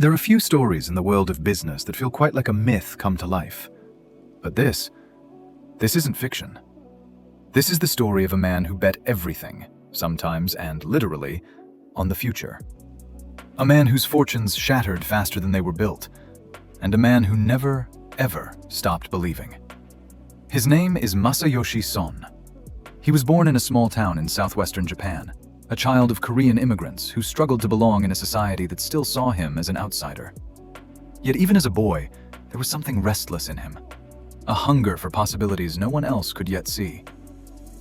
There are few stories in the world of business that feel quite like a myth come to life. But this isn't fiction. This is the story of a man who bet everything, sometimes and literally, on the future. A man whose fortunes shattered faster than they were built, and a man who never, ever stopped believing. His name is Masayoshi Son. He was born in a small town in southwestern Japan, a child of Korean immigrants who struggled to belong in a society that still saw him as an outsider. Yet even as a boy, there was something restless in him, a hunger for possibilities no one else could yet see.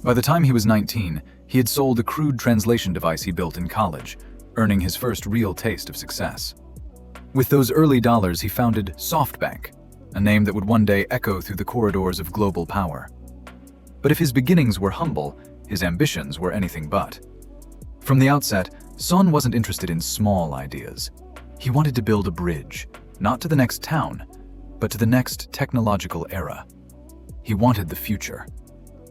By the time he was 19, he had sold a crude translation device he built in college, earning his first real taste of success. With those early dollars, he founded SoftBank, a name that would one day echo through the corridors of global power. But if his beginnings were humble, his ambitions were anything but. From the outset, Son wasn't interested in small ideas. He wanted to build a bridge, not to the next town, but to the next technological era. He wanted the future,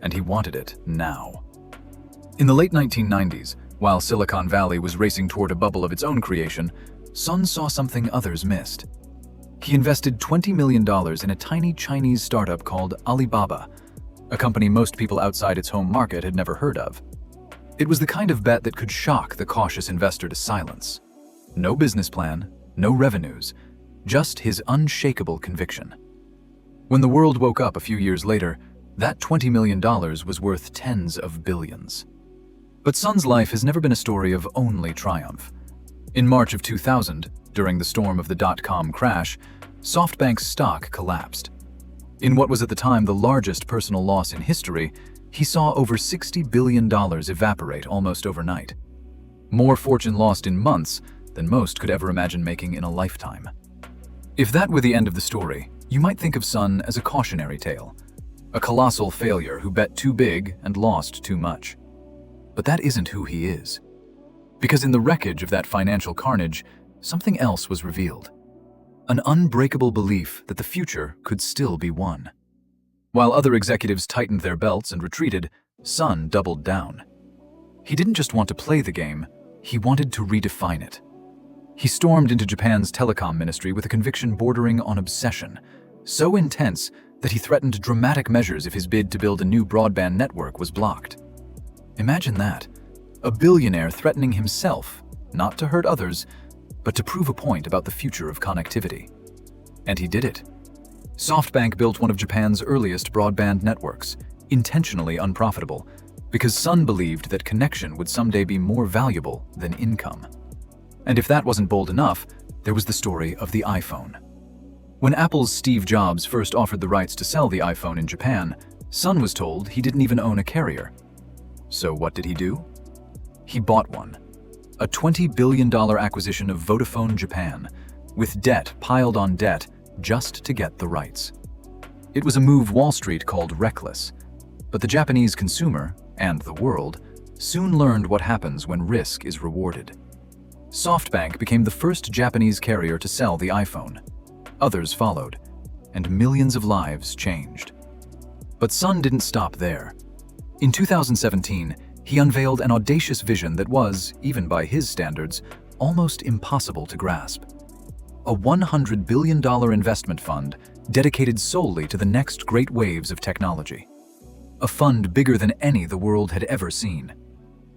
and he wanted it now. In the late 1990s, while Silicon Valley was racing toward a bubble of its own creation, Son saw something others missed. He invested $20 million in a tiny Chinese startup called Alibaba, a company most people outside its home market had never heard of. It was the kind of bet that could shock the cautious investor to silence. No business plan, no revenues, just his unshakable conviction. When the world woke up a few years later, that $20 million was worth tens of billions. But Son's life has never been a story of only triumph. In March of 2000, during the storm of the dot-com crash, SoftBank's stock collapsed. In what was at the time the largest personal loss in history, he saw over $60 billion evaporate almost overnight. More fortune lost in months than most could ever imagine making in a lifetime. If that were the end of the story, you might think of Son as a cautionary tale, a colossal failure who bet too big and lost too much. But that isn't who he is. Because in the wreckage of that financial carnage, something else was revealed. An unbreakable belief that the future could still be won. While other executives tightened their belts and retreated, Son doubled down. He didn't just want to play the game, he wanted to redefine it. He stormed into Japan's telecom ministry with a conviction bordering on obsession, so intense that he threatened dramatic measures if his bid to build a new broadband network was blocked. Imagine that, a billionaire threatening himself, not to hurt others, but to prove a point about the future of connectivity. And he did it. SoftBank built one of Japan's earliest broadband networks, intentionally unprofitable, because Son believed that connection would someday be more valuable than income. And if that wasn't bold enough, there was the story of the iPhone. When Apple's Steve Jobs first offered the rights to sell the iPhone in Japan, Son was told he didn't even own a carrier. So what did he do? He bought one. A $20 billion acquisition of Vodafone Japan, with debt piled on debt just to get the rights. It was a move Wall Street called reckless, but the Japanese consumer, and the world, soon learned what happens when risk is rewarded. SoftBank became the first Japanese carrier to sell the iPhone. Others followed, and millions of lives changed. But Son didn't stop there. In 2017, he unveiled an audacious vision that was, even by his standards, almost impossible to grasp. A $100 billion investment fund dedicated solely to the next great waves of technology. A fund bigger than any the world had ever seen.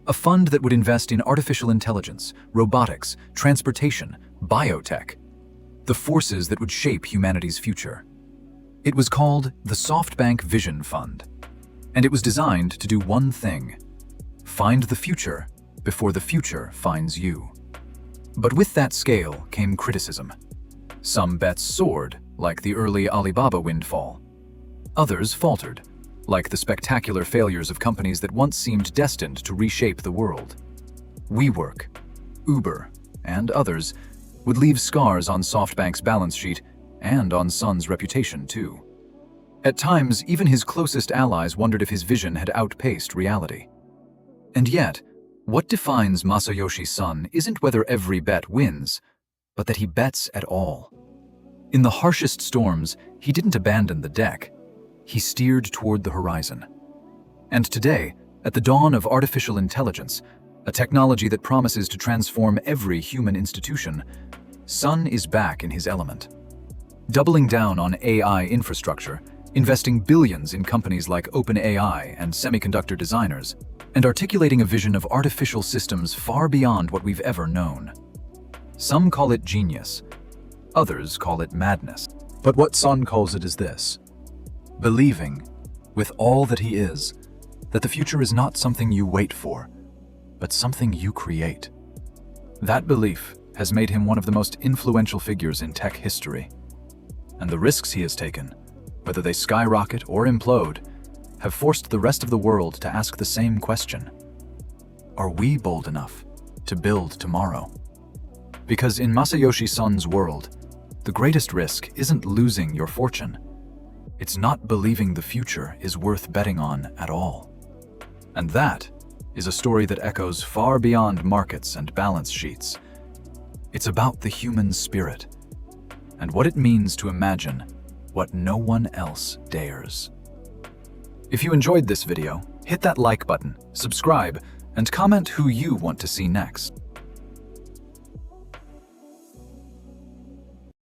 A fund that would invest in artificial intelligence, robotics, transportation, biotech, the forces that would shape humanity's future. It was called the SoftBank Vision Fund, and it was designed to do one thing: find the future before the future finds you. But with that scale came criticism. Some bets soared, like the early Alibaba windfall. Others faltered, like the spectacular failures of companies that once seemed destined to reshape the world. WeWork, Uber, and others would leave scars on SoftBank's balance sheet and on Son's reputation too. At times, even his closest allies wondered if his vision had outpaced reality. And yet, what defines Masayoshi Son isn't whether every bet wins, but that he bets at all. In the harshest storms, he didn't abandon the deck. He steered toward the horizon. And today, at the dawn of artificial intelligence, a technology that promises to transform every human institution, Son is back in his element. Doubling down on AI infrastructure, investing billions in companies like OpenAI and semiconductor designers, and articulating a vision of artificial systems far beyond what we've ever known. Some call it genius, others call it madness. But what Son calls it is this: believing, with all that he is, that the future is not something you wait for, but something you create. That belief has made him one of the most influential figures in tech history. And the risks he has taken, whether they skyrocket or implode, have forced the rest of the world to ask the same question. Are we bold enough to build tomorrow? Because in Masayoshi Son's world, the greatest risk isn't losing your fortune. It's not believing the future is worth betting on at all. And that is a story that echoes far beyond markets and balance sheets. It's about the human spirit and what it means to imagine what no one else dares. If you enjoyed this video, hit that like button, subscribe, and comment who you want to see next.